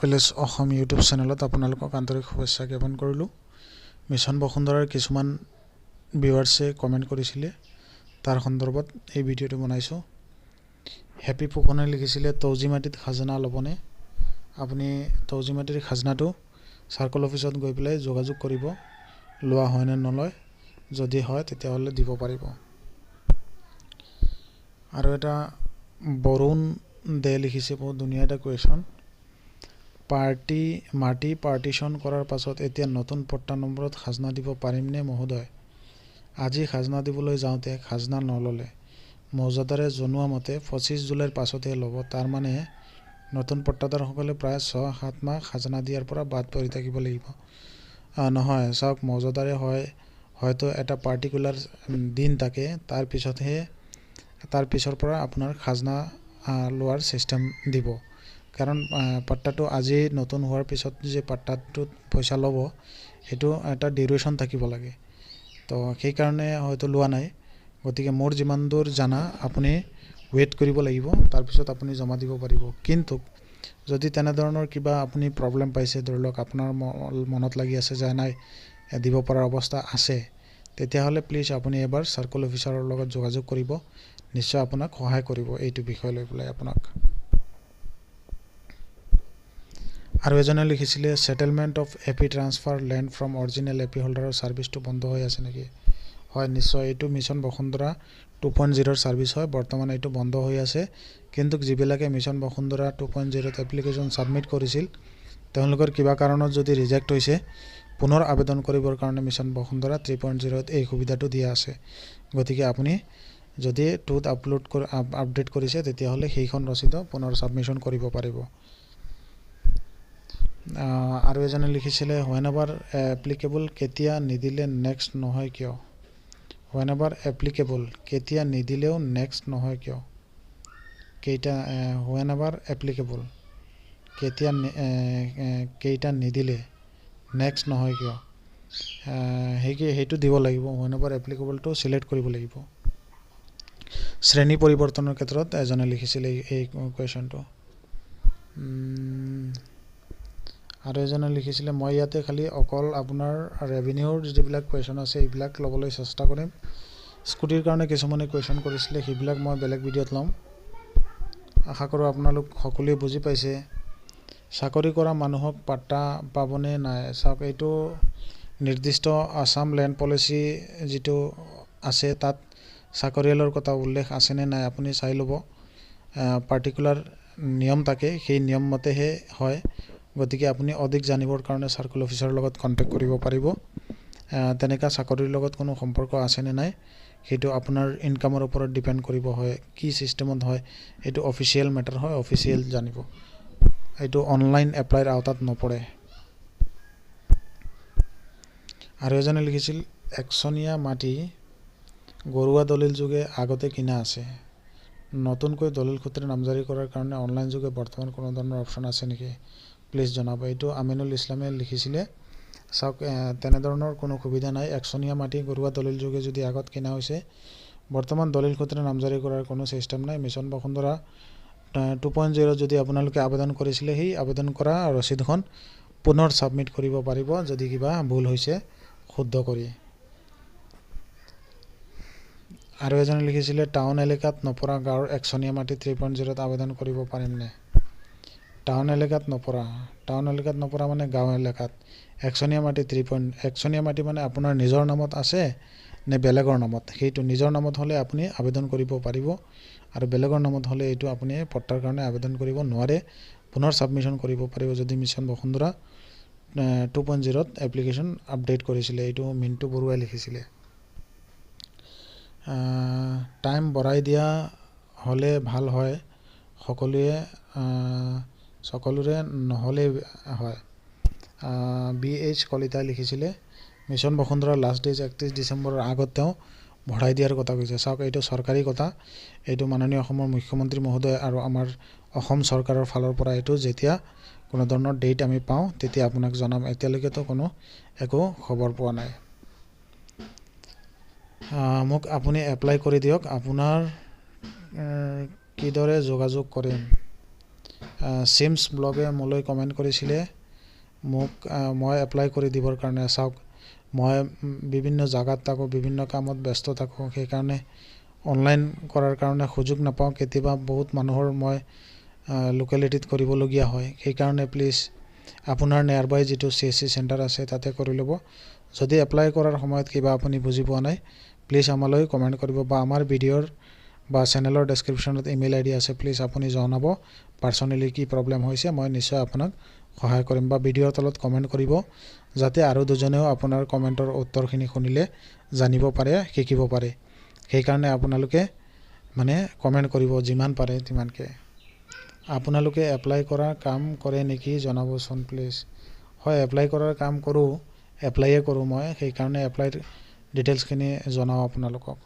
Palace Assam YouTube চেনেলত আপোনালোকক আন্তৰিক শুভেচ্ছা জ্ঞাপন কৰিলোঁ। মিছন বসুন্ধৰাৰ কিছুমান ভিউৱাৰ্ছে কমেণ্ট কৰিছিলে, তাৰ সন্দৰ্ভত এই ভিডিঅ'টো বনাইছোঁ। হেপী ফুকনে লিখিছিলে, তৌজি মাটিত খাজনা ল'বনে? আপুনি তৌজি মাটিৰ খাজনাটো চাৰ্কল অফিচত গৈ পেলাই যোগাযোগ কৰিব, লোৱা হয় নে নলয়। যদি হয় তেতিয়াহ'লে দিব পাৰিব। আৰু এটা বৰুণ দে লিখিছে, বহুত ধুনীয়া এটা কুৱেশ্যন। মাটি পাৰ্টিশ্যন কৰাৰ পাছত এতিয়া নতুন পট্টা নম্বৰত খাজনা দিব পাৰিমনে মহোদয়? আজি খাজনা দিবলৈ যাওঁতে খাজনা নল'লে, মৌজাদাৰে জনোৱা মতে 25 জুলাইৰ পাছতহে ল'ব। তাৰমানে নতুন পট্টাদাৰসকলে প্ৰায় 6-7 মাহ খাজনা দিয়াৰ পৰা বাদ পৰি থাকিব লাগিব। নহয়, চাওক, মৌজাদাৰে হয়তো এটা পাৰ্টিকুলাৰ দিন থাকে, তাৰ পিছৰ পৰা আপোনাৰ খাজনা লোৱাৰ ছিষ্টেম দিব। কাৰণ পাট্টাটো আজি নতুন হোৱাৰ পিছত যে পাট্টাটোত পইচা ল'ব, সেইটো এটা ডিউৰেশ্যন থাকিব লাগে। তো সেইকাৰণে হয়তো লোৱা নাই। গতিকে মোৰ যিমান দূৰ জানা, আপুনি ৱেইট কৰিব লাগিব, তাৰপিছত আপুনি জমা দিব পাৰিব। কিন্তু যদি তেনেধৰণৰ কিবা আপুনি প্ৰব্লেম পাইছে, ধৰি লওক আপোনাৰ মনত লাগি আছে যে নাই দিব পৰাৰ অৱস্থা আছে, তেতিয়াহ'লে প্লিজ আপুনি এবাৰ চাৰ্কল অফিচাৰৰ লগত যোগাযোগ কৰিব। নিশ্চয় আপোনাক সহায় কৰিব এইটো বিষয় লৈ পেলাই আপোনাক। আৰু এজনে লিখিছিলে, settlement of AP transfer land from original AP হোল্ডাৰৰ ছাৰ্ভিচটো বন্ধ হৈ আছে নেকি? হয়, নিশ্চয়। এইটো মিছন বসুন্ধৰা 2.0ৰ ছাৰ্ভিচ হয়। বৰ্তমান এইটো বন্ধ হৈ আছে। কিন্তু যিবিলাকে মিছন বসুন্ধৰা 2.0ত এপ্লিকেশ্যন ছাবমিট কৰিছিল, তেওঁলোকৰ কিবা কাৰণত যদি ৰিজেক্ট হৈছে, পুনৰ আবেদন কৰিবৰ কাৰণে মিছন বসুন্ধৰা 3.0ত এই সুবিধাটো দিয়া আছে। গতিকে আপুনি যদি 2ত আপডেট কৰিছে, তেতিয়াহ'লে সেইখন ৰচিদো পুনৰ ছাবমিশ্যন কৰিব পাৰিব। আৰু এজনে লিখিছিলে, হোৱেন এভাৰ এপ্লিকেবল, কেতিয়া নিদিলে নেক্সট নহয় কিয়? হোৱেন এভাৰ এপ্লিকেবল, কেতিয়া নিদিলেও নেক্সট নহয় কিয়? হোৱেন এভাৰ এপ্লিকেবল, কেইটা নিদিলে নেক্সট নহয় কিয়? সেইটো দিব লাগিব। হোৱেন এভাৰ এপ্লিকেবলটো চিলেক্ট কৰিব লাগিব। শ্ৰেণী পৰিৱৰ্তনৰ ক্ষেত্ৰত এজনে লিখিছিলে এই কুৱেশ্যনটো। আৰু এজনে লিখিছিলে, মই ইয়াতে খালি অকল আপোনাৰ ৰেভিনিউৰ যিবিলাক কুৱেশ্যন আছে এইবিলাক ল'বলৈ চেষ্টা কৰিম। স্কুটিৰ কাৰণে কিছুমানে কুৱেশ্যন কৰিছিলে, সেইবিলাক মই বেলেগ ভিডিঅ'ত ল'ম। আশা কৰোঁ আপোনালোক সকলোৱে বুজি পাইছে। চাকৰি কৰা মানুহক পাট্টা পাবনে নাই? চাওক, এইটো নিৰ্দিষ্ট আছাম লেণ্ড পলিচি যিটো আছে, তাত চাকৰিয়ালৰ কথা উল্লেখ আছেনে নাই আপুনি চাই ল'ব। পাৰ্টিকুলাৰ নিয়ম থাকে, সেই নিয়ম মতেহে হয়। গতিকে আপুনি অধিক জানিবৰ কাৰণে চাৰ্কল অফিচাৰৰ লগত কণ্টেক্ট কৰিব পাৰিব। তেনেকুৱা চাকৰিৰ লগত কোনো সম্পৰ্ক আছেনে নাই, সেইটো আপোনাৰ ইনকামৰ ওপৰত ডিপেণ্ড কৰিব। হয়, কি ছিষ্টেমত হয়, এইটো অফিচিয়েল মেটাৰ হয়, অফিচিয়েল জানিব। এইটো অনলাইন এপ্লাইৰ আওতাত নপৰে। আৰু এজনে লিখিছিল, একচনীয়া মাটি ঘৰুৱা দলিল যোগে আগতে কিনা আছে, নতুনকৈ দলিল সূত্ৰে নামজাৰি কৰাৰ কাৰণে অনলাইন যোগে বৰ্তমান কোনো ধৰণৰ অপশ্যন আছে নেকি? প্লিজ জনাব। এইটো আমিনুল ইছলামে লিখিছিলে। চাওক, তেনেধৰণৰ কোনো সুবিধা নাই। একচনীয়া মাটি ঘৰুৱা দলিল যোগে যদি আগত কিনা হৈছে, বৰ্তমান দলিল সূত্ৰে নামজাৰি কৰাৰ কোনো ছিষ্টেম নাই। মিছন বসুন্ধৰা 2.0 যদি আপোনালোকে আবেদন কৰিছিলে, সেই আবেদন কৰা ৰচিদখন পুনৰ ছাবমিট কৰিব পাৰিব, যদি কিবা ভুল হৈছে শুদ্ধ কৰি। আৰু এজনে লিখিছিলে, টাউন এলেকাত নপৰা গাঁৱৰ একচনীয়া মাটি 3.0ত আবেদন কৰিব পাৰিমনে? টাউন এলেকাত নপৰা মানে গাঁও এলেকাত। একচনীয়া মাটি মানে আপোনাৰ নিজৰ নামত আছে নে বেলেগৰ নামত? সেইটো নিজৰ নামত হ'লে আপুনি আবেদন কৰিব পাৰিব, আৰু বেলেগৰ নামত হ'লে এইটো আপুনি পট্টাৰ কাৰণে আবেদন কৰিব নোৱাৰে, পুনৰ ছাবমিশ্যন কৰিব পাৰিব যদি মিছন বসুন্ধৰা 2.0ত এপ্লিকেশ্যন আপডেট কৰিছিলে। এইটো মিণ্টু বৰুৱাই লিখিছিলে। টাইম বঢ়াই দিয়া হ'লে ভাল হয়, সকলোৰে নহ'লে হয়। BH কলিতাই লিখিছিলে, মিছন বসুন্ধৰাৰ লাষ্ট ডেট 31 ডিচেম্বৰৰ আগত তেওঁ বঢ়াই দিয়াৰ কথা কৈছে। চাওক, এইটো চৰকাৰী কথা। এইটো মাননীয় অসমৰ মুখ্যমন্ত্ৰী মহোদয় আৰু আমাৰ অসম চৰকাৰৰ ফালৰ পৰা এইটো যেতিয়া কোনো ধৰণৰ ডেট আমি পাওঁ, তেতিয়া আপোনাক জনাম। এতিয়ালৈকেতো একো খবৰ পোৱা নাই। মোক আপুনি এপ্লাই কৰি দিয়ক। আপোনাৰ কিদৰে যোগাযোগ কৰিম? চিমছ ব্লগে মোলৈ কমেণ্ট কৰিছিলে মোক মই এপ্লাই কৰি দিবৰ কাৰণে। চাওক মই বিভিন্ন জাগাত থাকোঁ, বিভিন্ন কামত ব্যস্ত থাকোঁ, সেইকাৰণে অনলাইন কৰাৰ কাৰণে সুযোগ নাপাওঁ। কেতিয়াবা বহুত মানুহৰ মই লোকেলিটিত কৰিবলগীয়া হয়। সেইকাৰণে প্লিজ আপোনাৰ নিয়াৰ বাই যিটো CSC চেণ্টাৰ আছে তাতে কৰি ল'ব। যদি এপ্লাই কৰাৰ সময়ত কিবা আপুনি বুজি পোৱা নাই প্লিজ আমালৈ কমেণ্ট কৰিব, বা আমাৰ ভিডিঅ'ৰ বা চেনেলৰ ডেছক্ৰিপশ্যনত ইমেইল ID আছে, প্লিজ আপুনি জনাব পাৰ্চনেলি কি প্ৰব্লেম হৈছে। মই নিশ্চয় আপোনাক সহায় কৰিম, বা ভিডিঅ'ৰ তলত কমেণ্ট কৰিব যাতে আৰু দুজনেও আপোনাৰ কমেণ্টৰ উত্তৰখিনি শুনিলে জানিব পাৰে, শিকিব পাৰে। সেইকাৰণে আপোনালোকে কমেণ্ট কৰিব যিমান পাৰে তিমানকৈ। আপোনালোকে এপ্লাই কৰা কাম কৰে নেকি জনাবচোন প্লিজ। হয়, এপ্লাই কৰাৰ কাম কৰোঁ, এপ্লাইয়ে কৰোঁ মই, সেইকাৰণে এপ্লাইৰ ডিটেইলছখিনি জনাওঁ আপোনালোকক।